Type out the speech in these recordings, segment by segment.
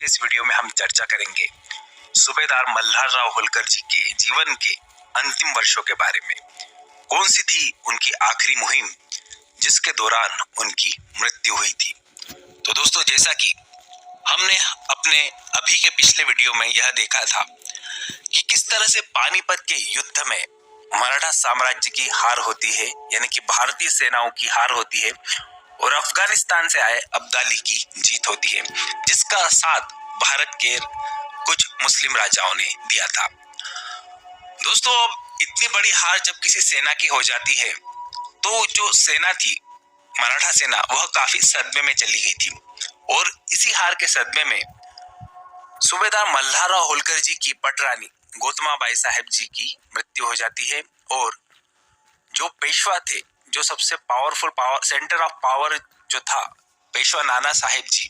इस वीडियो में हम चर्चा करेंगे सूबेदार मल्हारराव होलकर जी के जीवन के अंतिम वर्षों के बारे में। कौन सी थी उनकी आखिरी मुहिम जिसके दौरान उनकी मृत्यु हुई थी। तो दोस्तों, जैसा कि हमने अपने अभी के पिछले वीडियो में यह देखा था कि किस तरह से पानीपत के युद्ध में मराठा साम्राज्य की हार होती है, यानी कि भारतीय सेनाओं की हार होती है और अफगानिस्तान से आए अब्दाली की जीत होती है, जिसका साथ भारत के कुछ मुस्लिम राजाओं ने दिया था। दोस्तों, इतनी बड़ी हार जब किसी सेना की हो जाती है तो जो सेना थी मराठा सेना, वह काफी सदमे में चली गई थी और इसी हार के सदमे में सूबेदार मल्हारराव होलकर जी की पटरानी गौतमाबाई साहेब जी की मृत्यु हो जाती है और जो पेशवा थे, जो सबसे पावरफुल सेंटर ऑफ पावर जो था पेशवा नाना साहेब जी,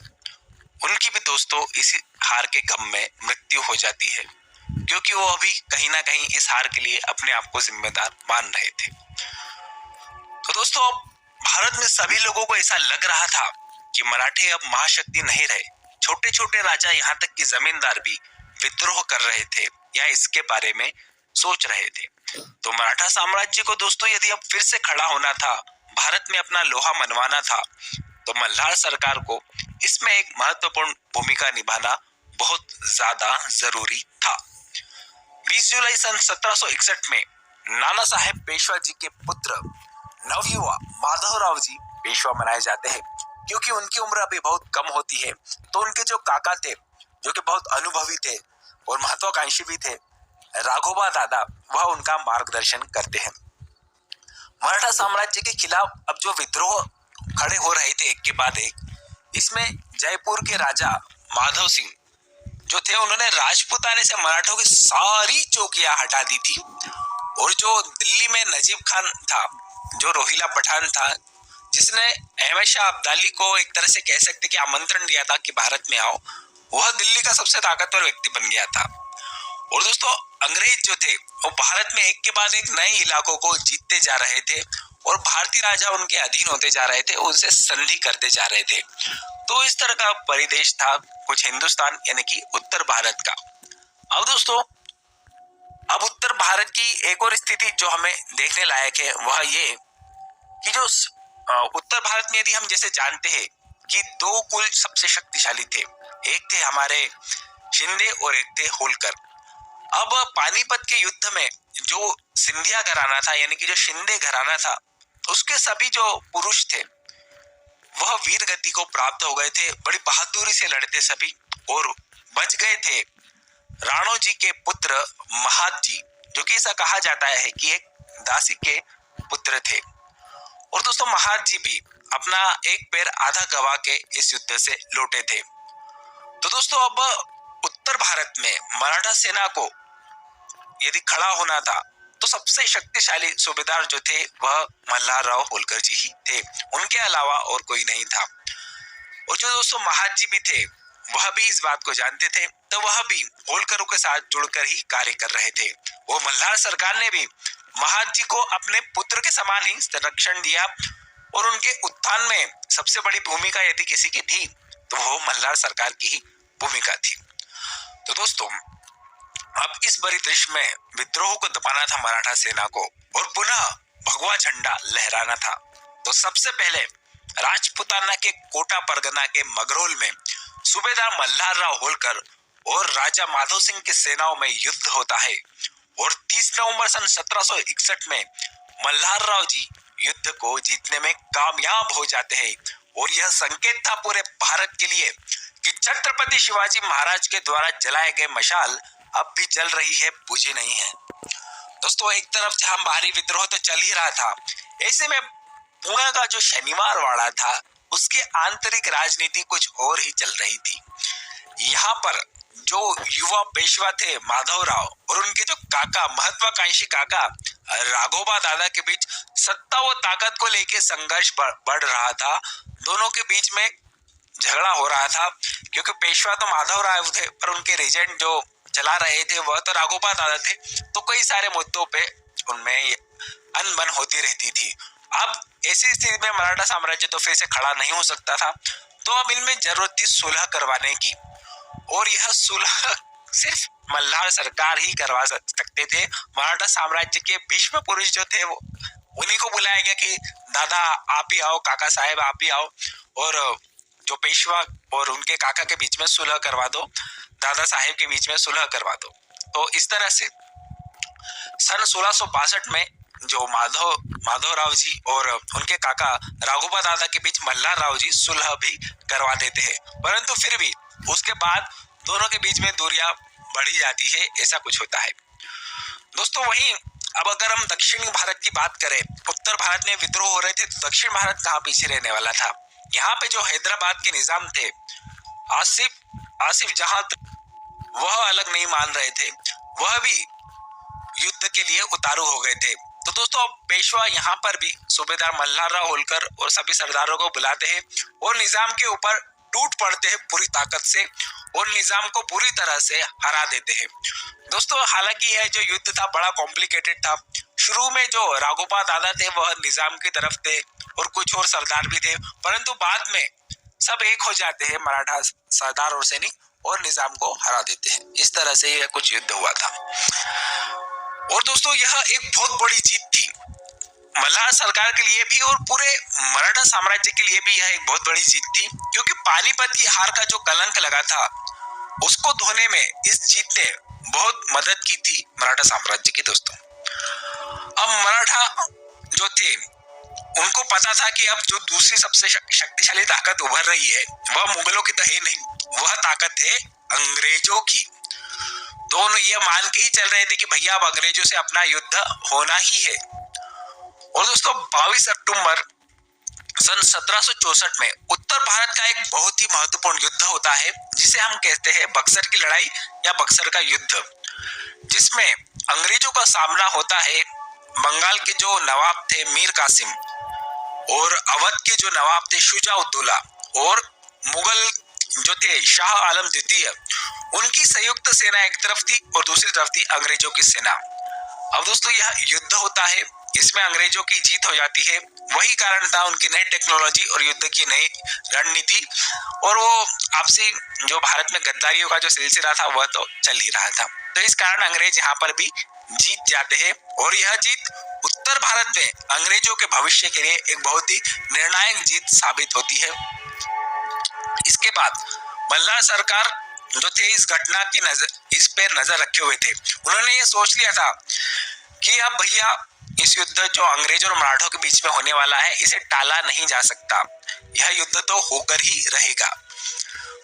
उनकी भी दोस्तों इसी हार के गम में मृत्यु हो जाती है, क्योंकि वो अभी कहीं ना कहीं इस हार के लिए अपने आप को जिम्मेदार मान रहे थे। तो दोस्तों, अब भारत में सभी लोगों को ऐसा लग रहा था कि मराठे अब महाशक्ति नहीं रहे। छोटे छोटे राजा, यहाँ तक कि जमींदार भी विद्रोह कर रहे थे या इसके बारे में सोच रहे थे। तो मराठा साम्राज्य को दोस्तों यदि अब फिर से खड़ा होना था, भारत में अपना लोहा मनवाना था, तो मल्हार सरकार को इसमें एक महत्वपूर्ण भूमिका निभाना बहुत ज्यादा जरूरी था। 20 जुलाई सन 1761 में नाना साहेब पेशवा जी के पुत्र नवयुवा माधवराव जी पेशवा बनाए जाते हैं। क्योंकि उनकी उम्र अभी बहुत कम होती है, तो उनके जो काका थे, जो कि बहुत अनुभवी थे और महत्वाकांक्षी भी थे, राघोबा दादा, वह उनका मार्गदर्शन करते हैं। मराठा साम्राज्य के खिलाफ अब जो विद्रोह खड़े हो रहे थे एक के बाद एक, इसमें जयपुर के राजा माधव सिंह जो थे, उन्होंने राजपूताने से मराठों की सारी चौकियां हटा दी थी और जो दिल्ली में नजीब खान था, जो रोहिला पठान था, जिसने अहमद शाह अब्दाली को एक तरह से कह सकते कि आमंत्रण दिया था कि भारत में आओ, वह दिल्ली का सबसे ताकतवर व्यक्ति बन गया था। और दोस्तों, अंग्रेज जो थे वो भारत में एक के बाद एक नए इलाकों को जीतते जा रहे थे और भारतीय राजा उनके अधीन होते जा रहे थे, उनसे संधि करते जा रहे थे। तो इस तरह का परिदेश था कुछ हिंदुस्तान यानी कि उत्तर भारत का। अब दोस्तों, अब उत्तर भारत की एक और स्थिति जो हमें देखने लायक है, वह ये कि जो उत्तर भारत में यदि हम जैसे जानते हैं कि दो कुल सबसे शक्तिशाली थे, एक थे हमारे शिंदे और एक थे होलकर। अब पानीपत के युद्ध में जो सिंधिया घराना था, यानी कि जो शिंदे घराना था, उसके सभी जो पुरुष थे वह वीर गति को प्राप्त हो गए थे, बड़ी बहादुरी से लड़ते सभी, और बच गए थे राणो जी के पुत्र महाद जी, जो कि ऐसा कहा जाता है कि एक दासी के पुत्र थे। और दोस्तों, महाद जी भी अपना एक पैर आधा गवा के इस युद्ध से लौटे थे। तो दोस्तों, अब उत्तर भारत में मराठा सेना को यदि खड़ा होना था तो सबसे शक्तिशाली सूबेदार जो थे वह मल्हारराव होलकर जी ही थे, उनके अलावा और कोई नहीं था। और जो दोस्तों महाद जी भी थे, वह भी इस बात को जानते थे, तो वह भी होलकरों के साथ जुड़कर ही कार्य कर रहे थे। वो मल्हार सरकार ने भी महाद जी को अपने पुत्र के समान ही संरक्षण दिया और उनके उत्थान में सबसे बड़ी भूमिका यदि किसी की थी तो वो मल्हार सरकार की ही भूमिका थी। तो दोस्तों, अब इस परिदृश्य में विद्रोह को दबाना था मराठा सेना को और पुनः भगवा झंडा लहराना था। तो सबसे पहले राजपूताना के कोटा परगना के मगरोल में सूबेदार मल्हारराव होलकर और राजा माधव सिंह की सेनाओं में युद्ध होता है और 30 नवंबर सन 1761 में मल्हारराव जी युद्ध को जीतने में कामयाब हो जाते हैं। और यह संकेत था पूरे भारत के लिए कि छत्रपति शिवाजी महाराज के द्वारा जलाए गए मशाल अब भी जल रही है, बुझी नहीं है। दोस्तों, एक तरफ जहां बाहरी विद्रोह तो चल ही रहा था, ऐसे में पुणे का जो शनिवार वाड़ा था, उसके आंतरिक राजनीति कुछ और ही चल रही थी। यहाँ पर जो युवा पेशवा थे माधवराव और उनके जो काका, महत्वाकांक्षी काका राघोबा दादा के बीच सत्ता व ताकत को लेकर संघर्ष बढ़ रहा था। दोनों के बीच में झगड़ा हो रहा था, क्योंकि पेशवा तो माधवराव थे पर उनके रीजेंट जो चला रहे थे वह तो राघोबा दादा थे। तो कई सारे मुद्दों पे उनमें अनबन होती रहती थी। अब ऐसी स्थिति में मराठा साम्राज्य तो फिर से खड़ा नहीं हो सकता था, तो अब इनमें जरूरत थी सुलह करवाने की। और यह सुलह सिर्फ मल्हार सरकार ही करवा सकते थे। मराठा साम्राज्य के भीष्म पुरुष जो थे वो उन्हीं को बुलाया गया कि दादा आप ही आओ, काका साहेब आप ही आओ और जो पेशवा और उनके काका के बीच में सुलह करवा दो, दादा साहेब के बीच में सुलह करवा दो। तो इस तरह से सन 1662 में जो माधवराव जी और उनके काका राघोबा दादा के बीच मल्हार राव जी सुलह भी करवा देते हैं, परंतु फिर भी उसके बाद दोनों के बीच में दूरियां बढ़ी जाती है, ऐसा कुछ होता है। दोस्तों वहीं अब अगर हम दक्षिण भारत की बात करें, उत्तर भारत में विद्रोह हो रहे थे तो दक्षिण भारत कहाँ पीछे रहने वाला था। यहाँ पे जो हैदराबाद के निजाम थे आसिफ जहां वह अलग नहीं मान रहे थे, वह भी युद्ध के लिए उतारू हो गए थे। तो दोस्तों अब पेशवा यहाँ पर भी सूबेदार मल्हार राव होलकर और सभी सरदारों को बुलाते हैं और निजाम के ऊपर टूट पड़ते हैं पूरी ताकत से और निजाम को पूरी तरह से हरा देते हैं। दोस्तों हालांकि यह जो युद्ध था बड़ा कॉम्प्लिकेटेड था। शुरू में जो राघोबा दादा थे वह निजाम की तरफ थे और कुछ और सरदार भी थे, परंतु बाद में सब एक हो जाते हैं, मराठा सरदार और सैनिक, और निजाम को हरा देते हैं। इस तरह से यह कुछ युद्ध हुआ था। और दोस्तों यह एक बहुत बड़ी जीत थी मल्हार सरकार के लिए भी और पूरे मराठा साम्राज्य के लिए भी। यह एक बहुत बड़ी जीत थी क्योंकि पानीपत की हार का जो कलंक लगा था उसको धोने में इस जीत ने बहुत मदद की थी मराठा साम्राज्य की। दोस्तों अब मराठा जो थे उनको पता था कि अब जो दूसरी सबसे शक्तिशाली ताकत उभर रही है वह मुगलों की तो है नहीं, वह ताकत है अंग्रेजों की। दोनों ये मान के ही चल रहे थे कि भैया अब अंग्रेजों से अपना युद्ध होना ही है। और दोस्तों 22 अक्टूबर सन 1764 में उत्तर भारत का एक बहुत ही महत्वपूर्ण युद्ध होता है जिसे हम कहते हैं बक्सर की लड़ाई या बक्सर का युद्ध, जिसमें अंग्रेजों का सामना होता है बंगाल के जो नवाब थे मीर कासिम और अवध के जो नवाब थे शुजा-उद-दौला और मुगल जो थे शाह आलम द्वितीय, उनकी संयुक्त सेना एक तरफ थी और दूसरी तरफ थी अंग्रेजों की सेना। अब दोस्तों यह युद्ध होता है, इसमें अंग्रेजों की जीत हो जाती है। वही कारण था उनकी नई टेक्नोलॉजी और युद्ध की नई रणनीति और वो आपसी जो भारत में गद्दारियों का जो सिलसिला था वह तो चल ही रहा था। तो इस कारण अंग्रेज यहाँ पर भी जीत जाते हैं और यह जीत उत्तर भारत में अंग्रेजों के भविष्य के लिए एक बहुत ही निर्णायक जीत साबित होती है। इसके बाद मल्हार सरकार जो थे इस घटना की इस पे नजर रखे हुए थे। उन्होंने ये सोच लिया था कि अब भैया इस युद्ध जो अंग्रेजों और मराठों के बीच में होने वाला है इसे टाला नहीं जा सकता, यह युद्ध तो होकर ही रहेगा।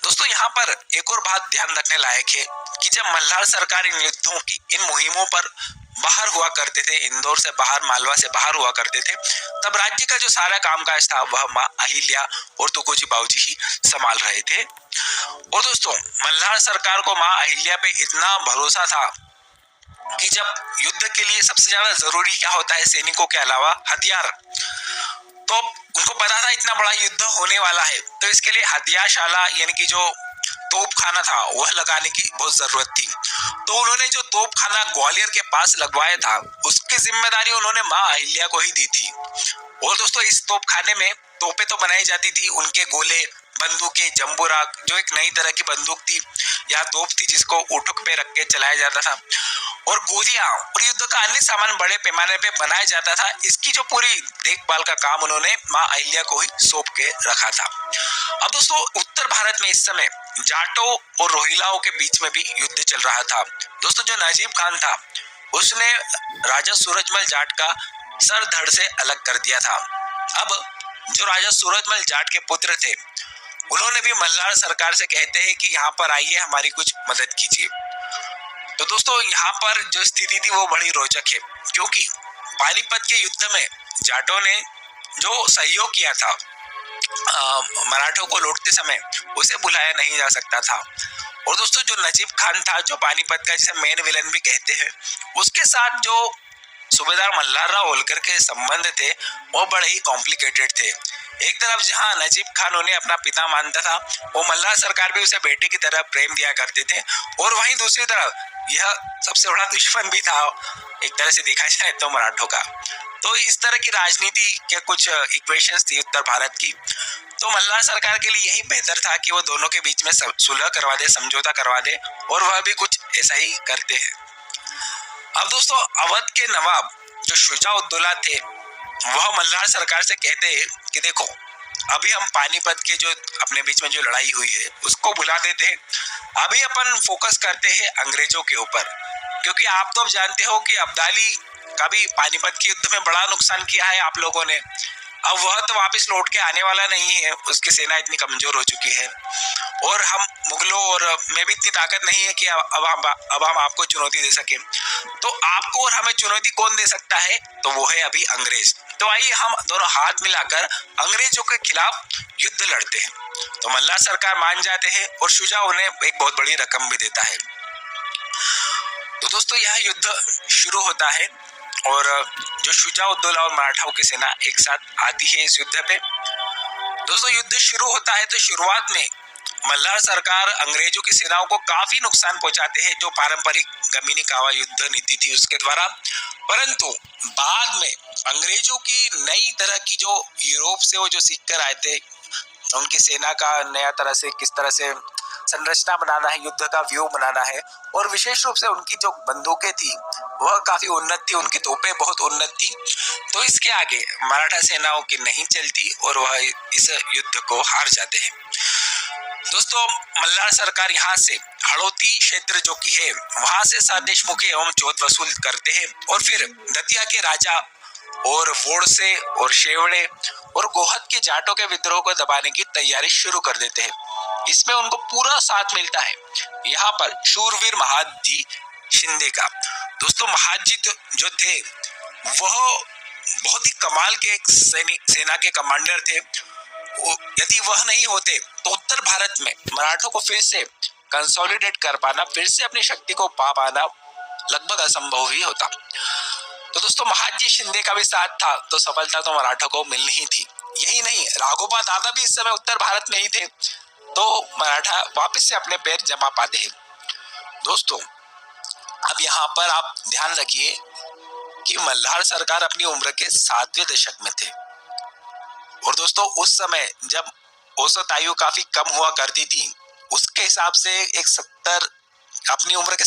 दोस्तों यहाँ पर एक और बात ध्यान रखने लायक है कि जब मल्हार सरकार इन युद्धों की इन मुहिमों पर बाहर हुआ करते थे, इंदौर से बाहर मालवा से बाहर हुआ करते थे, तब राज्य का जो सारा कामकाज था वह माँ अहिल्या और तुकोजी बाबूजी ही संभाल रहे थे। और दोस्तों मल्हार सरकार को माँ अहिल्या पे इतना भरोसा था कि जब युद्ध के लिए सबसे ज्यादा जरूरी क्या होता है सैनिकों के अलावा हथियार, तो उनको पता था इतना बड़ा युद्ध होने वाला है तो इसके लिए हथियारशाला यानी कि जो तोपखाना था वह लगाने की बहुत जरूरत थी। तो उन्होंने जो तोपखाना ग्वालियर के पास लगवाया था उसकी जिम्मेदारी उन्होंने माँ अहिल्या को ही दी थी। और दोस्तों इस तोपखाने में तोपें तो बनाई जाती थी, उनके गोले, बंदूकें, जंबूराक जो एक नई तरह की बंदूक थी या तोप थी जिसको उठक पे रख के चलाया जाता था, और गोलियां और युद्ध का अन्य सामान बड़े पैमाने पे बनाया जाता था। इसकी जो पूरी देखभाल का काम उन्होंने माँ अहिल्या को ही सौंप के रखा था। अब दोस्तों उत्तर भारत में इस समय जाटों और रोहिलाओं के बीच में भी युद्ध चल रहा था। दोस्तों जो नजीब खान था उसने राजा सूरजमल जाट का सर धड़ से अलग कर दिया था। अब जो राजा सूरजमल जाट के पुत्र थे उन्होंने भी मल्हार सरकार से कहते हैं कि यहाँ पर आइए हमारी कुछ मदद कीजिए। तो दोस्तों यहाँ पर जो स्थिति थी वो बड़ी रोचक है क्योंकि पानीपत के युद्ध में जाटों ने जो सहयोग किया था मराठों को लौटते समय उसे बुलाया नहीं जा सकता था। और दोस्तों जो नजीब खान था जो पानीपत का जिसे मेन विलन भी कहते हैं, उसके साथ जो सूबेदार मल्हार राव होलकर के संबंध थे वो बड़े ही कॉम्प्लिकेटेड थे। एक तरफ जहां नजीब खान उन्हें अपना पिता मानता था, वो मल्हार सरकार भी उसे बेटे की तरह प्रेम दिया करते थे, और वहीं दूसरी तरफ यह सबसे बड़ा दुश्मन भी था एक तरह से देखा जाए तो मराठों का। तो इस तरह की राजनीति के कुछ इक्वेशंस थी उत्तर भारत की। तो मल्हार सरकार के लिए यही बेहतर था कि वो दोनों के बीच में सुलह करवा दे, समझौता करवा दे, और वह भी कुछ ऐसा ही करते हैं। अब दोस्तों, अवध के नवाब जो शुजा-उद-दौला थे, वह मल्हार सरकार से कहते हैं कि देखो, अभी हम पानीपत के जो अपने बीच में जो लड़ाई हुई है उसको भुला देते हैं, अभी अपन फोकस करते हैं अंग्रेजों के ऊपर, क्योंकि आप तो अब जानते हो कि अब्दाली का भी पानीपत के युद्ध में बड़ा नुकसान किया है आप लोगों ने। अब वह तो वापस लौट के आने वाला नहीं है, उसकी सेना इतनी कमजोर हो चुकी है, और हम मुगलों और में भी इतनी ताकत नहीं है कि अब हम आपको चुनौती दे सके। तो आपको और हमें चुनौती कौन दे सकता है? तो वो है अभी अंग्रेज। तो आइए हम दोनों हाथ मिलाकर अंग्रेजों के खिलाफ युद्ध लड़ते हैं। तो मल्हार सरकार मान जाते हैं और शुजा उन्हें एक बहुत बड़ी रकम भी देता है। तो दोस्तों, यह युद्ध शुरू होता है और जो शुजा-उद-दौला और मराठाओं की सेना एक साथ आती है इस युद्ध पे। दोस्तों, युद्ध शुरू होता है तो शुरुआत में मल्हार सरकार अंग्रेजों की सेनाओं को काफी नुकसान पहुंचाते हैं, जो पारंपरिक गमीनी कावा युद्ध नीति थी उसके द्वारा। परंतु बाद में अंग्रेजों की नई तरह की जो यूरोप से वो जो सीख कर आए थे, उनकी सेना का नया तरह से किस तरह से संरचना बनाना है, युद्ध का व्यू बनाना है, और विशेष रूप से उनकी जो बंदूकें थी वह काफी उन्नत थी, उनकी तोपें बहुत उन्नत थी। तो इसके आगे मराठा सेनाओं की नहीं चलती और वह इस युद्ध को हार जाते हैं। दोस्तों, मल्हार सरकार यहाँ से हड़ौती क्षेत्र जो की है वहां से 7 देशमुखी एवं चौथ वसूल करते हैं, और फिर दतिया के राजा और वोड़से और शेवड़े और गोहद के जाटों के विद्रोह को दबाने की तैयारी शुरू कर देते हैं। इसमें उनको पूरा साथ मिलता है यहाँ पर शूरवीर महादजी शिंदे का। दोस्तों, महादजी जो थे वह बहुत ही कमाल के एक सेना के कमांडर थे। यदि वह नहीं होते तो उत्तर भारत में मराठों को फिर से कंसोलिडेट कर पाना, फिर से अपनी शक्ति को पा पाना लगभग असंभव ही होता। तो दोस्तों, महादजी शिंदे का भी साथ था तो सफलता तो मराठों को मिलनी ही थी। यही नहीं, राघोबा दादा भी इस समय उत्तर भारत में ही थे, तो मराठा वापस से अपने पैर जमा पाते हैं। दोस्तों, अब यहाँ पर आप ध्यान रखिए कि मल्हार सरकार अपनी उम्र के 7वें दशक में थे, और दोस्तों उस समय जब औसत आयु काफी कम हुआ करती थी, उसके हिसाब से एक 70 अपनी उम्र के